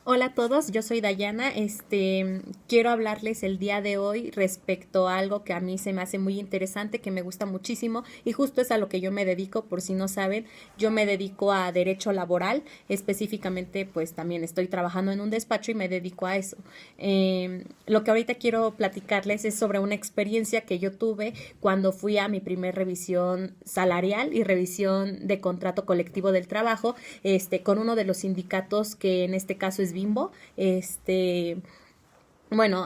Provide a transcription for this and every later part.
Hola a todos, yo soy Dayana. Quiero hablarles el día de hoy respecto a algo que a mí se me hace muy interesante, que me gusta muchísimo y justo es a lo que yo me dedico. Por si no saben, yo me dedico a derecho laboral, específicamente pues también estoy trabajando en un despacho y me dedico a eso. Lo que ahorita quiero platicarles es sobre una experiencia que yo tuve cuando fui a mi primer revisión salarial y revisión de contrato colectivo del trabajo, con uno de los sindicatos que en este caso es Bimbo. Bueno,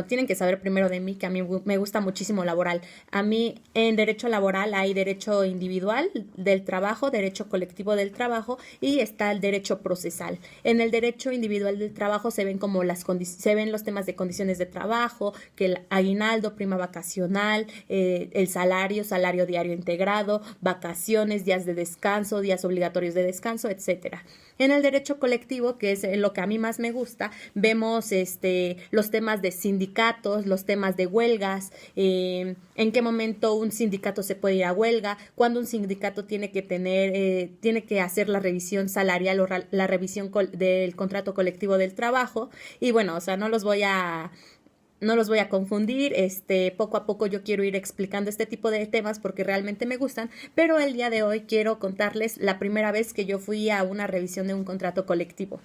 tienen que saber primero de mí que a mí me gusta muchísimo laboral. A mí en derecho laboral hay derecho individual del trabajo, derecho colectivo del trabajo y está el derecho procesal. En el derecho individual del trabajo se ven como se ven los temas de condiciones de trabajo, que el aguinaldo, prima vacacional, el salario, salario diario integrado, vacaciones, días de descanso, días obligatorios de descanso, etcétera. En el derecho colectivo, que es lo que a mí más me gusta, vemos los temas de sindicatos, los temas de huelgas, en qué momento un sindicato se puede ir a huelga, cuándo un sindicato tiene que hacer la revisión salarial o la revisión del contrato colectivo del trabajo. Y bueno, o sea, no los voy a confundir, poco a poco yo quiero ir explicando este tipo de temas porque realmente me gustan, pero el día de hoy quiero contarles la primera vez que yo fui a una revisión de un contrato colectivo.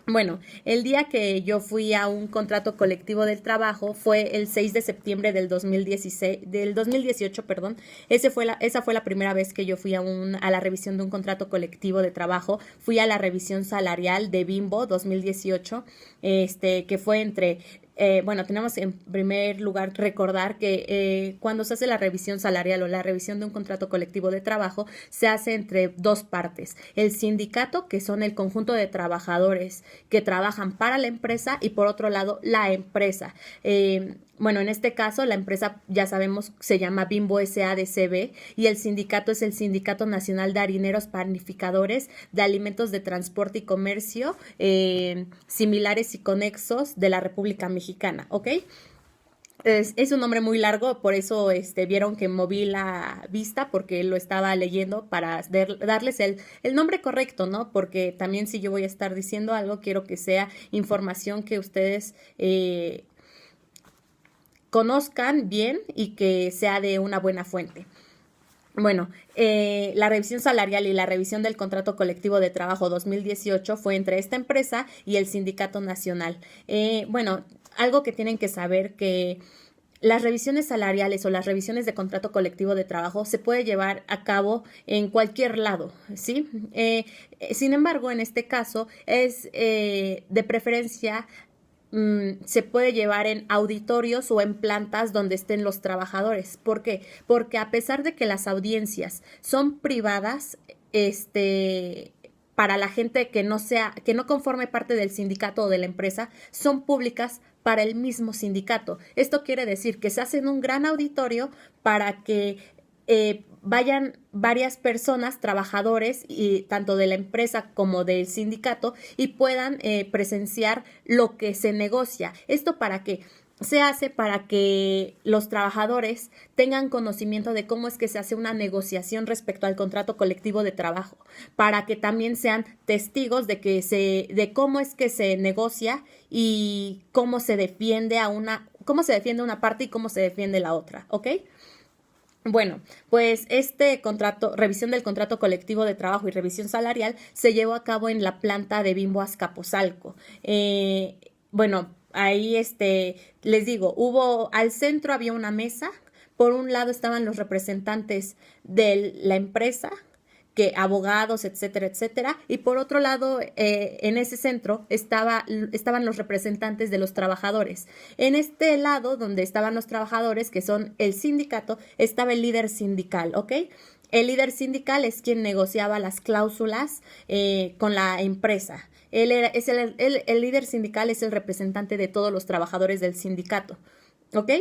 Bueno, el día que yo fui a un contrato colectivo del trabajo fue el 6 de septiembre del 2016, del 2018, perdón. Esa fue la primera vez que yo fui a la revisión de un contrato colectivo de trabajo. Fui a la revisión salarial de Bimbo 2018, que fue bueno, tenemos en primer lugar recordar que cuando se hace la revisión salarial o la revisión de un contrato colectivo de trabajo, se hace entre dos partes. El sindicato, que son el conjunto de trabajadores que trabajan para la empresa, y por otro lado, la empresa. Bueno, en este caso, la empresa, ya sabemos, se llama Bimbo S.A.D.C.B. y el sindicato es el Sindicato Nacional de Harineros Panificadores de Alimentos de Transporte y Comercio, similares y conexos de la República Mexicana, ¿ok? Es un nombre muy largo, por eso vieron que moví la vista porque lo estaba leyendo para darles el nombre correcto, ¿no? Porque también si yo voy a estar diciendo algo, quiero que sea información que ustedes conozcan bien y que sea de una buena fuente. Bueno, la revisión salarial y la revisión del contrato colectivo de trabajo 2018 fue entre esta empresa y el Sindicato Nacional. Bueno, algo que tienen que saber que las revisiones salariales o las revisiones de contrato colectivo de trabajo se puede llevar a cabo en cualquier lado, ¿sí? Sin embargo, en este caso es de preferencia se puede llevar en auditorios o en plantas donde estén los trabajadores. ¿Por qué? Porque a pesar de que las audiencias son privadas, para la gente que no conforme parte del sindicato o de la empresa, son públicas para el mismo sindicato. Esto quiere decir que se hace en un gran auditorio para que vayan varias personas, trabajadores, y tanto de la empresa como del sindicato, y puedan presenciar lo que se negocia. ¿Esto para qué? Se hace para que los trabajadores tengan conocimiento de cómo es que se hace una negociación respecto al contrato colectivo de trabajo, para que también sean testigos de cómo es que se negocia y cómo se defiende una parte y cómo se defiende la otra, ¿ok? Bueno, pues revisión del contrato colectivo de trabajo y revisión salarial se llevó a cabo en la planta de Bimbo Azcapotzalco. Bueno, ahí les digo, al centro había una mesa, por un lado estaban los representantes de la empresa, que abogados, etcétera, etcétera, y por otro lado, en ese centro estaban los representantes de los trabajadores. En este lado, donde estaban los trabajadores, que son el sindicato, estaba el líder sindical, ¿ok? El líder sindical es quien negociaba las cláusulas con la empresa. El líder sindical es el representante de todos los trabajadores del sindicato, ¿ok?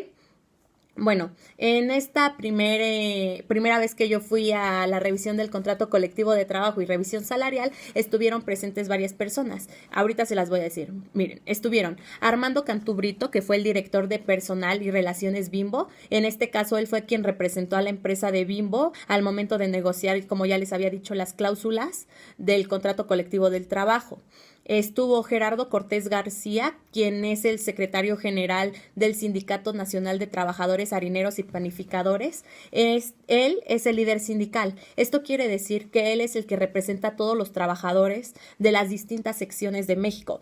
Bueno, en esta primera vez que yo fui a la revisión del contrato colectivo de trabajo y revisión salarial, estuvieron presentes varias personas. Ahorita se las voy a decir. Miren, estuvieron Armando Cantubrito, que fue el director de personal y relaciones Bimbo. En este caso, él fue quien representó a la empresa de Bimbo al momento de negociar, como ya les había dicho, las cláusulas del contrato colectivo del trabajo. Estuvo Gerardo Cortés García, quien es el secretario general del Sindicato Nacional de Trabajadores Harineros y Panificadores. Él es el líder sindical. Esto quiere decir que él es el que representa a todos los trabajadores de las distintas secciones de México.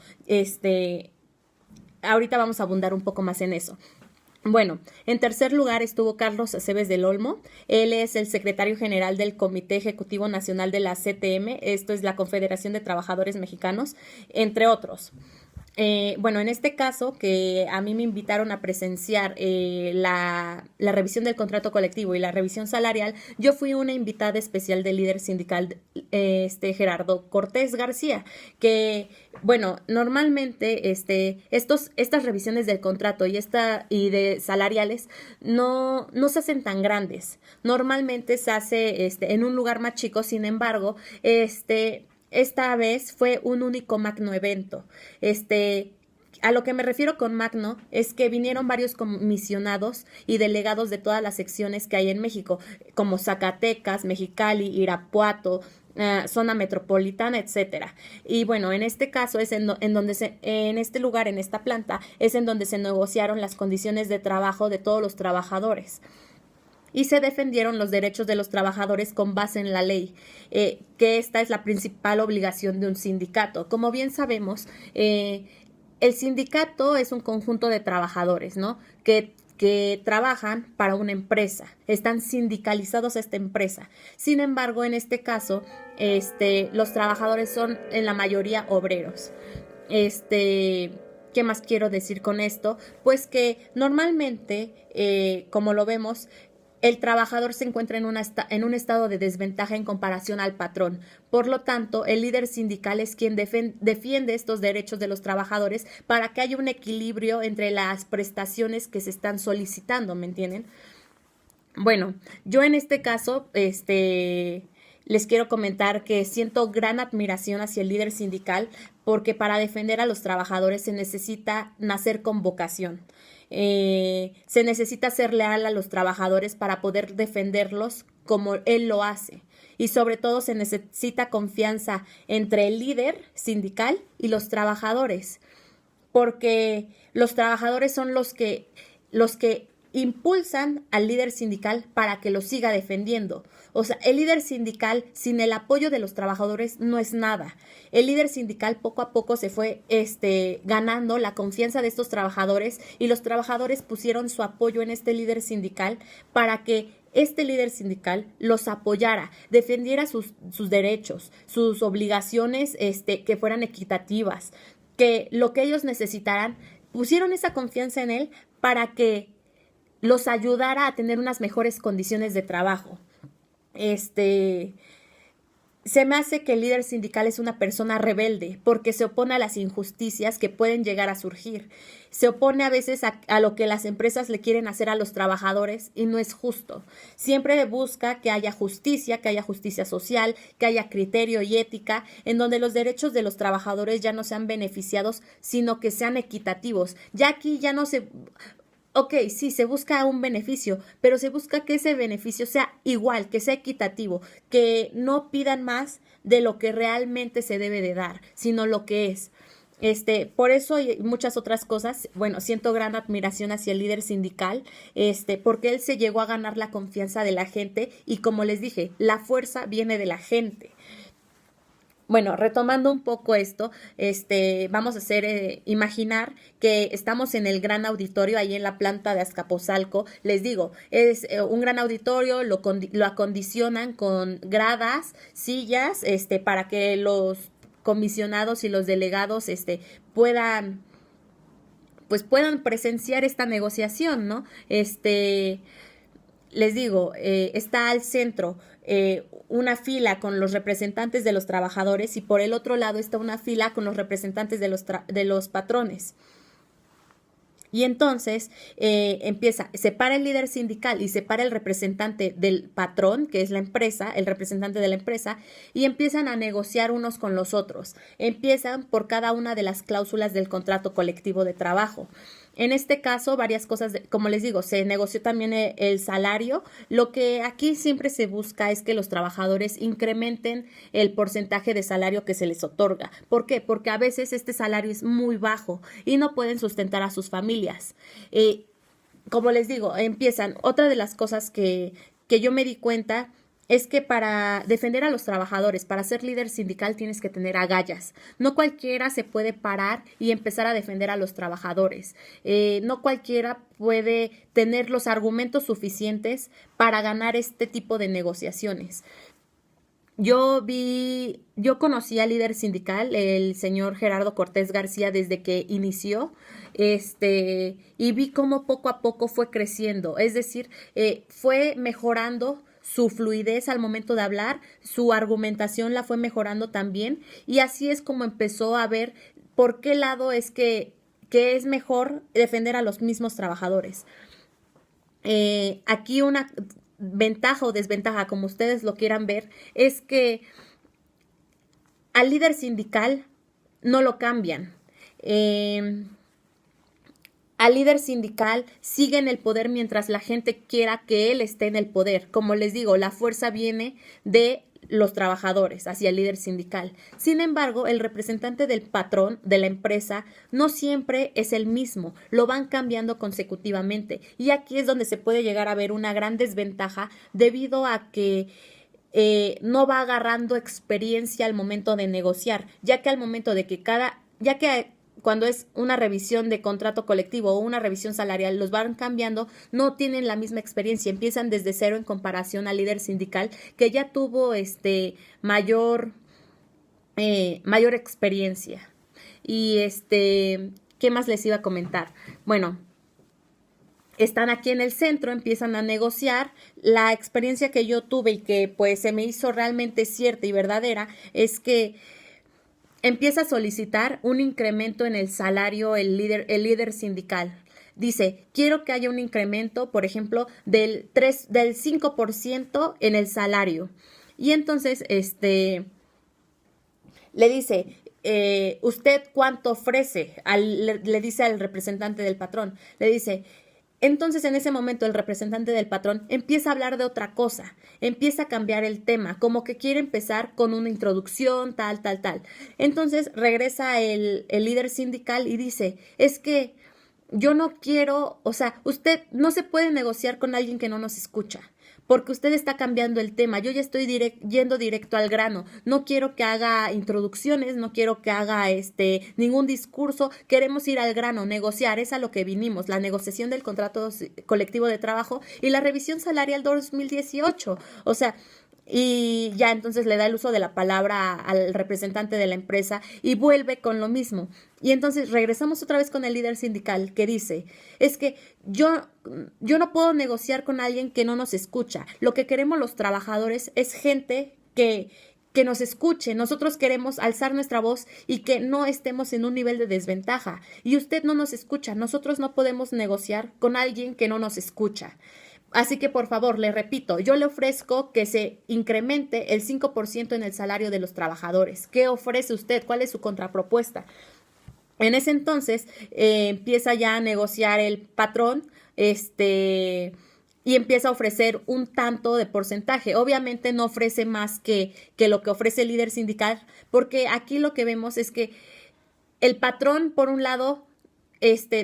Ahorita vamos a abundar un poco más en eso. Bueno, en tercer lugar estuvo Carlos Aceves del Olmo. Él es el secretario general del Comité Ejecutivo Nacional de la CTM, esto es la Confederación de Trabajadores Mexicanos, entre otros. Bueno, en este caso que a mí me invitaron a presenciar la revisión del contrato colectivo y la revisión salarial, yo fui una invitada especial del líder sindical Gerardo Cortés García, que bueno, normalmente estas revisiones del contrato y de salariales no se hacen tan grandes. Normalmente se hace en un lugar más chico, sin embargo, esta vez fue un único magno evento. A lo que me refiero con magno es que vinieron varios comisionados y delegados de todas las secciones que hay en México, como Zacatecas, Mexicali, Irapuato, zona metropolitana, etcétera. Y bueno, en este caso es en este lugar, en esta planta, es en donde se negociaron las condiciones de trabajo de todos los trabajadores y se defendieron los derechos de los trabajadores con base en la ley, que esta es la principal obligación de un sindicato. Como bien sabemos, el sindicato es un conjunto de trabajadores, ¿no? Que trabajan para una empresa, están sindicalizados a esta empresa. Sin embargo, en este caso, los trabajadores son en la mayoría obreros. ¿Qué más quiero decir con esto? Pues que normalmente, como lo vemos, el trabajador se encuentra en un estado de desventaja en comparación al patrón. Por lo tanto, el líder sindical es quien defiende estos derechos de los trabajadores para que haya un equilibrio entre las prestaciones que se están solicitando, ¿me entienden? Bueno, yo en este caso, les quiero comentar que siento gran admiración hacia el líder sindical porque para defender a los trabajadores se necesita nacer con vocación. Se necesita ser leal a los trabajadores para poder defenderlos como él lo hace. Y sobre todo se necesita confianza entre el líder sindical y los trabajadores, porque los trabajadores son los que impulsan al líder sindical para que lo siga defendiendo. O sea, el líder sindical sin el apoyo de los trabajadores no es nada. El líder sindical poco a poco se fue ganando la confianza de estos trabajadores y los trabajadores pusieron su apoyo en este líder sindical para que este líder sindical los apoyara, defendiera sus derechos, sus obligaciones que fueran equitativas, que lo que ellos necesitaran, pusieron esa confianza en él para que los ayudara a tener unas mejores condiciones de trabajo. Se me hace que el líder sindical es una persona rebelde porque se opone a las injusticias que pueden llegar a surgir. Se opone a veces a lo que las empresas le quieren hacer a los trabajadores y no es justo. Siempre busca que haya justicia social, que haya criterio y ética, en donde los derechos de los trabajadores ya no sean beneficiados, sino que sean equitativos. Ya aquí ya no se... Ok, sí, se busca un beneficio, pero se busca que ese beneficio sea igual, que sea equitativo, que no pidan más de lo que realmente se debe de dar, sino lo que es. Por eso y muchas otras cosas, bueno, siento gran admiración hacia el líder sindical, porque él se llegó a ganar la confianza de la gente y como les dije, la fuerza viene de la gente. Bueno, retomando un poco esto, vamos a imaginar que estamos en el gran auditorio ahí en la planta de Azcapotzalco. Les digo, es un gran auditorio, lo acondicionan con gradas, sillas, para que los comisionados y los delegados, puedan presenciar esta negociación, ¿no? Les digo, está al centro una fila con los representantes de los trabajadores y por el otro lado está una fila con los representantes de los patrones. Y entonces separa el líder sindical y separa el representante del patrón, que es la empresa, el representante de la empresa, y empiezan a negociar unos con los otros. Empiezan por cada una de las cláusulas del contrato colectivo de trabajo. En este caso, varias cosas, como les digo, se negoció también el salario. Lo que aquí siempre se busca es que los trabajadores incrementen el porcentaje de salario que se les otorga. ¿Por qué? Porque a veces este salario es muy bajo y no pueden sustentar a sus familias. Como les digo, empiezan. Otra de las cosas que yo me di cuenta es que para defender a los trabajadores, para ser líder sindical tienes que tener agallas. No cualquiera se puede parar y empezar a defender a los trabajadores. No cualquiera puede tener los argumentos suficientes para ganar este tipo de negociaciones. Yo conocí al líder sindical, el señor Gerardo Cortés García, desde que inició, y vi cómo poco a poco fue creciendo. Es decir, fue mejorando su fluidez al momento de hablar, su argumentación la fue mejorando también, y así es como empezó a ver por qué lado es que es mejor defender a los mismos trabajadores. Aquí una ventaja o desventaja, como ustedes lo quieran ver, es que al líder sindical no lo cambian. Al líder sindical sigue en el poder mientras la gente quiera que él esté en el poder. Como les digo, la fuerza viene de los trabajadores hacia el líder sindical. Sin embargo, el representante del patrón de la empresa no siempre es el mismo, lo van cambiando consecutivamente. Y aquí es donde se puede llegar a ver una gran desventaja debido a que no va agarrando experiencia al momento de negociar, ya que al momento de que cuando es una revisión de contrato colectivo o una revisión salarial, los van cambiando, no tienen la misma experiencia, empiezan desde cero en comparación al líder sindical que ya tuvo mayor experiencia. Y ¿qué más les iba a comentar? Bueno, están aquí en el centro, empiezan a negociar. La experiencia que yo tuve y que pues se me hizo realmente cierta y verdadera es que empieza a solicitar un incremento en el salario el líder sindical. Dice, quiero que haya un incremento, por ejemplo, del 5% en el salario. Y entonces, le dice, ¿usted cuánto ofrece? Le dice al representante del patrón, le dice, entonces en ese momento el representante del patrón empieza a hablar de otra cosa, empieza a cambiar el tema, como que quiere empezar con una introducción, tal. Entonces regresa el líder sindical y dice, es que yo no quiero, o sea, usted no se puede negociar con alguien que no nos escucha, porque usted está cambiando el tema. Yo ya estoy yendo directo al grano. No quiero que haga introducciones, no quiero que haga ningún discurso. Queremos ir al grano, negociar, es a lo que vinimos, la negociación del contrato colectivo de trabajo y la revisión salarial 2018. O sea, y ya entonces le da el uso de la palabra al representante de la empresa y vuelve con lo mismo. Y entonces regresamos otra vez con el líder sindical que dice, es que yo no puedo negociar con alguien que no nos escucha. Lo que queremos los trabajadores es gente que nos escuche. Nosotros queremos alzar nuestra voz y que no estemos en un nivel de desventaja. Y usted no nos escucha. Nosotros no podemos negociar con alguien que no nos escucha. Así que, por favor, le repito, yo le ofrezco que se incremente el 5% en el salario de los trabajadores. ¿Qué ofrece usted? ¿Cuál es su contrapropuesta? En ese entonces empieza ya a negociar el patrón, y empieza a ofrecer un tanto de porcentaje. Obviamente no ofrece más que lo que ofrece el líder sindical, porque aquí lo que vemos es que el patrón, por un lado,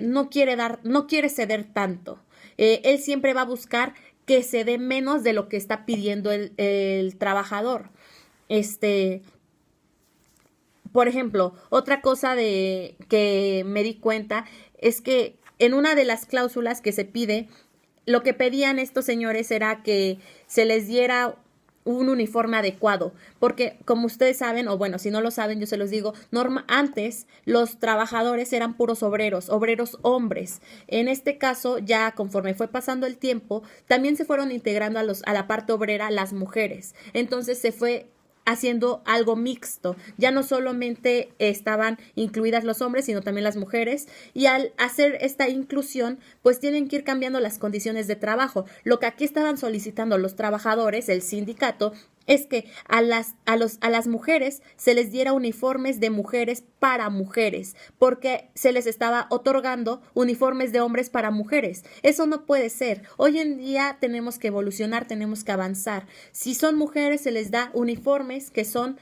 no quiere ceder tanto. Él siempre va a buscar que se dé menos de lo que está pidiendo el trabajador. Por ejemplo, otra cosa que me di cuenta es que en una de las cláusulas que se pide, lo que pedían estos señores era que se les diera un uniforme adecuado, porque como ustedes saben, o bueno, si no lo saben, yo se los digo, antes los trabajadores eran puros obreros hombres. En este caso, ya conforme fue pasando el tiempo, también se fueron integrando a la parte obrera las mujeres. Entonces se fue haciendo algo mixto. Ya no solamente estaban incluidas los hombres, sino también las mujeres. Y al hacer esta inclusión, pues tienen que ir cambiando las condiciones de trabajo. Lo que aquí estaban solicitando los trabajadores, el sindicato, es que a las mujeres se les diera uniformes de mujeres para mujeres, porque se les estaba otorgando uniformes de hombres para mujeres. Eso no puede ser. Hoy en día tenemos que evolucionar, tenemos que avanzar. Si son mujeres, se les da uniformes que son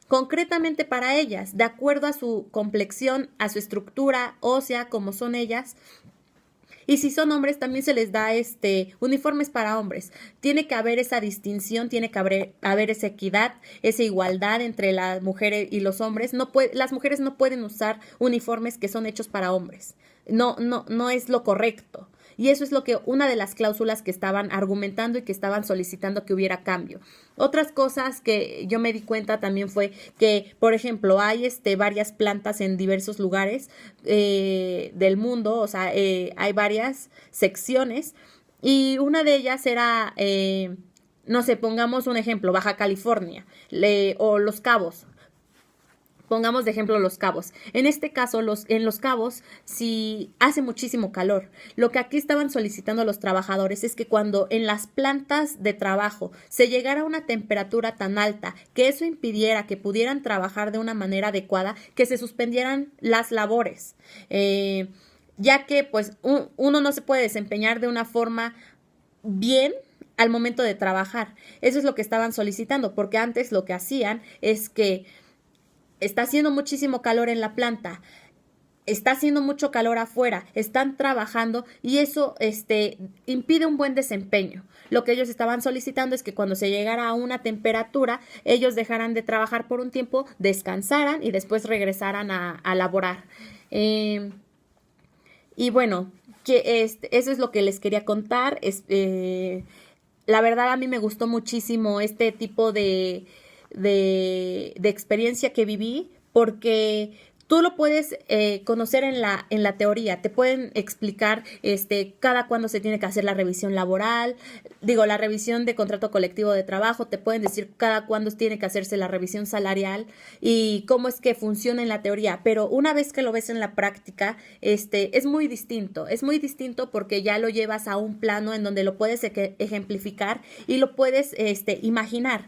concretamente para ellas, de acuerdo a su complexión, a su estructura ósea, como son ellas. Y si son hombres, también se les da uniformes para hombres. Tiene que haber esa distinción, tiene que haber esa equidad, esa igualdad entre las mujeres y los hombres. Las mujeres no pueden usar uniformes que son hechos para hombres. No es lo correcto. Y eso es una de las cláusulas que estaban argumentando y que estaban solicitando que hubiera cambio. Otras cosas que yo me di cuenta también fue que, por ejemplo, hay varias plantas en diversos lugares del mundo, o sea, hay varias secciones y una de ellas era, no sé, pongamos un ejemplo, Baja California o Los Cabos. Pongamos de ejemplo Los Cabos. En este caso, en Los Cabos, si hace muchísimo calor. Lo que aquí estaban solicitando los trabajadores es que cuando en las plantas de trabajo se llegara a una temperatura tan alta que eso impidiera que pudieran trabajar de una manera adecuada, que se suspendieran las labores. Ya que pues uno no se puede desempeñar de una forma bien al momento de trabajar. Eso es lo que estaban solicitando, porque antes lo que hacían es que está haciendo muchísimo calor en la planta, está haciendo mucho calor afuera, están trabajando y eso impide un buen desempeño. Lo que ellos estaban solicitando es que cuando se llegara a una temperatura, ellos dejaran de trabajar por un tiempo, descansaran y después regresaran a laborar. Y bueno, eso es lo que les quería contar. La verdad a mí me gustó muchísimo este tipo de experiencia que viví, porque tú lo puedes conocer en la teoría. Te pueden explicar cada cuándo se tiene que hacer la revisión laboral, la revisión de contrato colectivo de trabajo. Te pueden decir cada cuándo tiene que hacerse la revisión salarial y cómo es que funciona en la teoría. Pero una vez que lo ves en la práctica, es muy distinto. Es muy distinto porque ya lo llevas a un plano en donde lo puedes ejemplificar y lo puedes imaginar.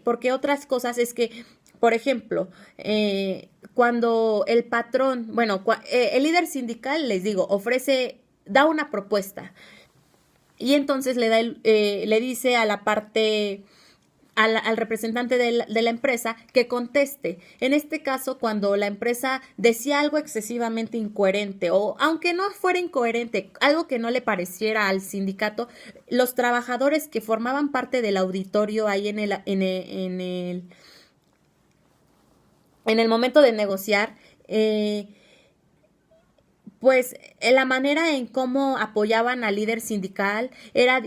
Porque otras cosas es que, por ejemplo, cuando el patrón, el líder sindical, les digo, da una propuesta y entonces le dice a la parte, al representante de la empresa que conteste. En este caso, cuando la empresa decía algo excesivamente incoherente o aunque no fuera incoherente, algo que no le pareciera al sindicato, los trabajadores que formaban parte del auditorio ahí en el momento de negociar, pues la manera en cómo apoyaban al líder sindical era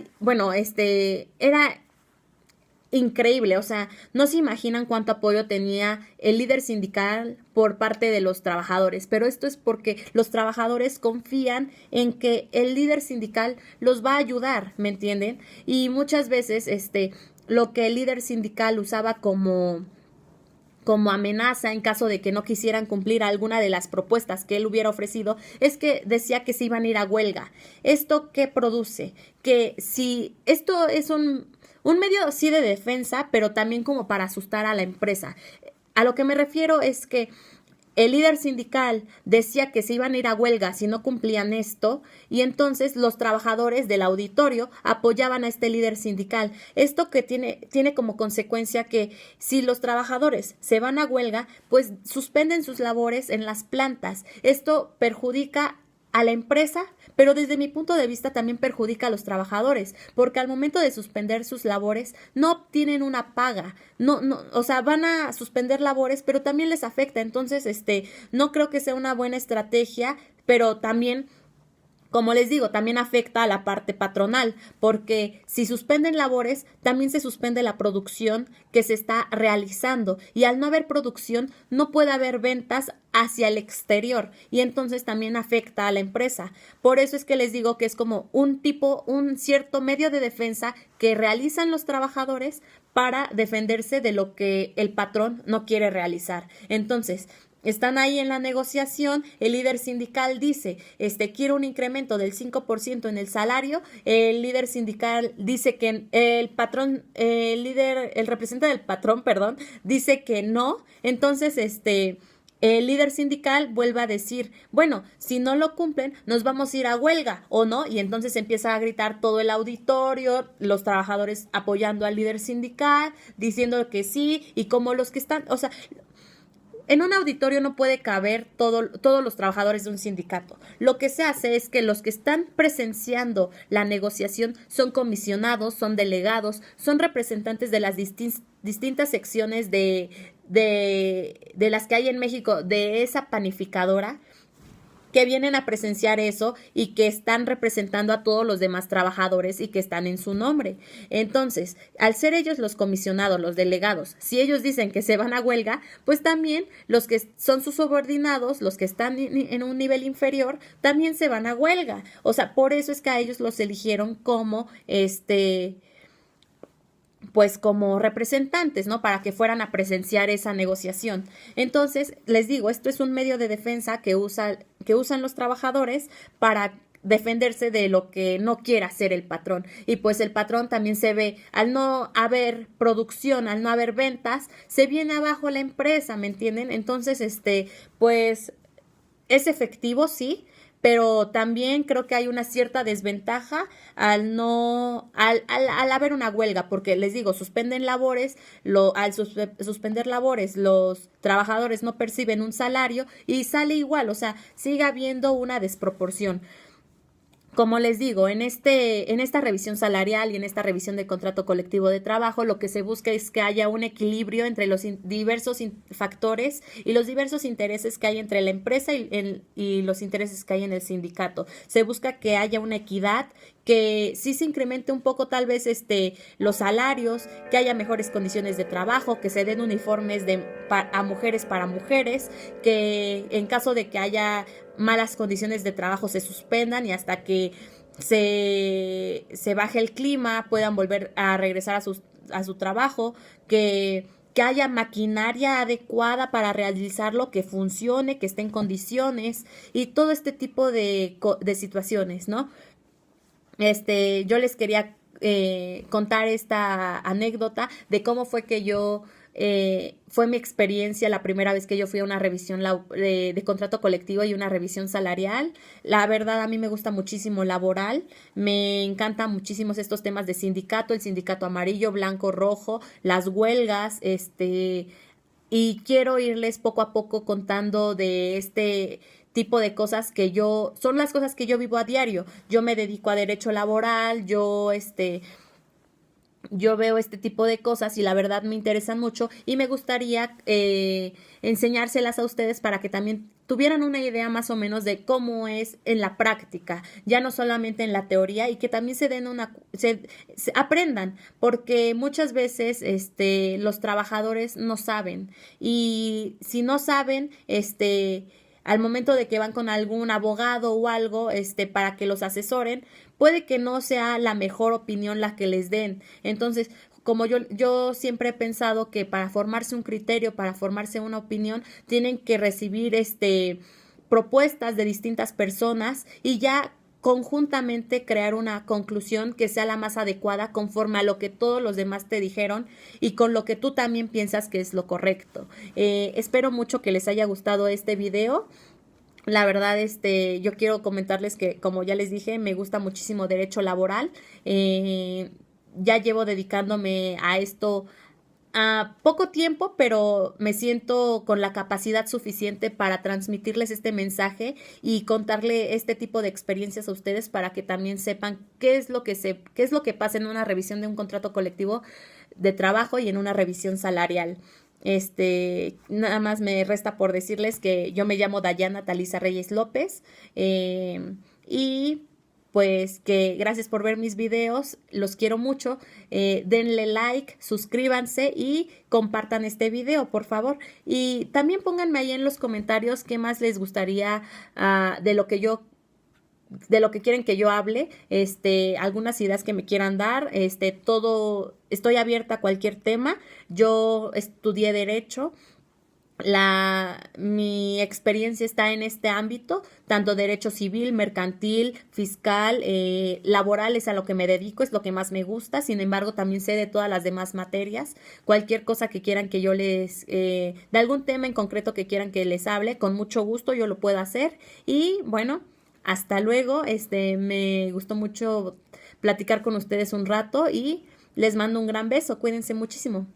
increíble. O sea, no se imaginan cuánto apoyo tenía el líder sindical por parte de los trabajadores, pero esto es porque los trabajadores confían en que el líder sindical los va a ayudar, ¿me entienden? Y muchas veces lo que el líder sindical usaba como amenaza en caso de que no quisieran cumplir alguna de las propuestas que él hubiera ofrecido, es que decía que se iban a ir a huelga. ¿Esto qué produce? Que si esto es un medio sí de defensa, pero también como para asustar a la empresa. A lo que me refiero es que el líder sindical decía que se iban a ir a huelga si no cumplían esto, y entonces los trabajadores del auditorio apoyaban a este líder sindical. Esto que tiene como consecuencia que si los trabajadores se van a huelga, pues suspenden sus labores en las plantas. Esto perjudica a la empresa, pero desde mi punto de vista también perjudica a los trabajadores, porque al momento de suspender sus labores no obtienen una paga, o sea, van a suspender labores, pero también les afecta. Entonces, no creo que sea una buena estrategia, pero también Como les digo, también afecta a la parte patronal, porque si suspenden labores, también se suspende la producción que se está realizando y al no haber producción, no puede haber ventas hacia el exterior y entonces también afecta a la empresa. Por eso es que les digo que es como un cierto medio de defensa que realizan los trabajadores para defenderse de lo que el patrón no quiere realizar. Entonces, están ahí en la negociación, el líder sindical dice, quiero un incremento del 5% en el salario, el líder sindical dice que el representante del patrón, perdón, dice que no, entonces, el líder sindical vuelve a decir, bueno, si no lo cumplen, nos vamos a ir a huelga, ¿o no? Y entonces empieza a gritar todo el auditorio, los trabajadores apoyando al líder sindical, diciendo que sí, y como los que están, o sea, en un auditorio no puede caber todos los trabajadores de un sindicato. Lo que se hace es que los que están presenciando la negociación son comisionados, son delegados, son representantes de las distintas secciones de las que hay en México, de esa panificadora, que vienen a presenciar eso y que están representando a todos los demás trabajadores y que están en su nombre. Entonces, al ser ellos los comisionados, los delegados, si ellos dicen que se van a huelga, pues también los que son sus subordinados, los que están en un nivel inferior, también se van a huelga. O sea, por eso es que a ellos los eligieron como pues como representantes, ¿no? Para que fueran a presenciar esa negociación. Entonces, les digo, esto es un medio de defensa que usan los trabajadores para defenderse de lo que no quiera hacer el patrón. Y pues el patrón también se ve, al no haber producción, al no haber ventas, se viene abajo la empresa, ¿me entienden? Entonces, pues es efectivo, sí, pero también creo que hay una cierta desventaja al haber una huelga, porque les digo, suspenden labores, suspender labores, los trabajadores no perciben un salario y sale igual, o sea, sigue habiendo una desproporción. Como les digo, en esta revisión salarial y en esta revisión del contrato colectivo de trabajo, lo que se busca es que haya un equilibrio entre los diversos factores y los diversos intereses que hay entre la empresa y los intereses que hay en el sindicato. Se busca que haya una equidad, que sí se incremente un poco tal vez los salarios, que haya mejores condiciones de trabajo, que se den uniformes a mujeres para mujeres, que en caso de que haya malas condiciones de trabajo se suspendan y hasta que se baje el clima puedan volver a regresar a su trabajo, que haya maquinaria adecuada para realizarlo, que funcione, que esté en condiciones y todo este tipo de situaciones, ¿no? Yo les quería contar esta anécdota de cómo fue que fue mi experiencia la primera vez que yo fui a una revisión de contrato colectivo y una revisión salarial. La verdad, a mí me gusta muchísimo laboral, me encantan muchísimos estos temas de sindicato, el sindicato amarillo, blanco, rojo, las huelgas, y quiero irles poco a poco contando de tipo de cosas son las cosas que yo vivo a diario. Yo me dedico a derecho laboral, yo veo este tipo de cosas y la verdad me interesan mucho y me gustaría enseñárselas a ustedes para que también tuvieran una idea más o menos de cómo es en la práctica, ya no solamente en la teoría, y que también se aprendan, porque muchas veces los trabajadores no saben, y si no saben, al momento de que van con algún abogado o algo, para que los asesoren, puede que no sea la mejor opinión la que les den. Entonces, como yo siempre he pensado que para formarse un criterio, para formarse una opinión, tienen que recibir propuestas de distintas personas y ya conjuntamente crear una conclusión que sea la más adecuada conforme a lo que todos los demás te dijeron y con lo que tú también piensas que es lo correcto. Espero mucho que les haya gustado este video. La verdad, yo quiero comentarles que, como ya les dije, me gusta muchísimo derecho laboral. Ya llevo dedicándome a esto a poco tiempo, pero me siento con la capacidad suficiente para transmitirles este mensaje y contarle este tipo de experiencias a ustedes para que también sepan qué es lo que pasa en una revisión de un contrato colectivo de trabajo y en una revisión salarial. Nada más me resta por decirles que yo me llamo Dayana Taliza Reyes López. y pues que gracias por ver mis videos, los quiero mucho, denle like, suscríbanse y compartan este video, por favor. Y también pónganme ahí en los comentarios qué más les gustaría de lo que quieren que yo hable, algunas ideas que me quieran dar, todo, estoy abierta a cualquier tema. Yo estudié derecho, mi experiencia está en este ámbito, tanto derecho civil, mercantil, fiscal, laboral es a lo que me dedico, es lo que más me gusta. Sin embargo, también sé de todas las demás materias. Cualquier cosa que quieran que yo de algún tema en concreto que quieran que les hable, con mucho gusto yo lo puedo hacer. Y bueno, hasta luego. Me gustó mucho platicar con ustedes un rato y les mando un gran beso. Cuídense muchísimo.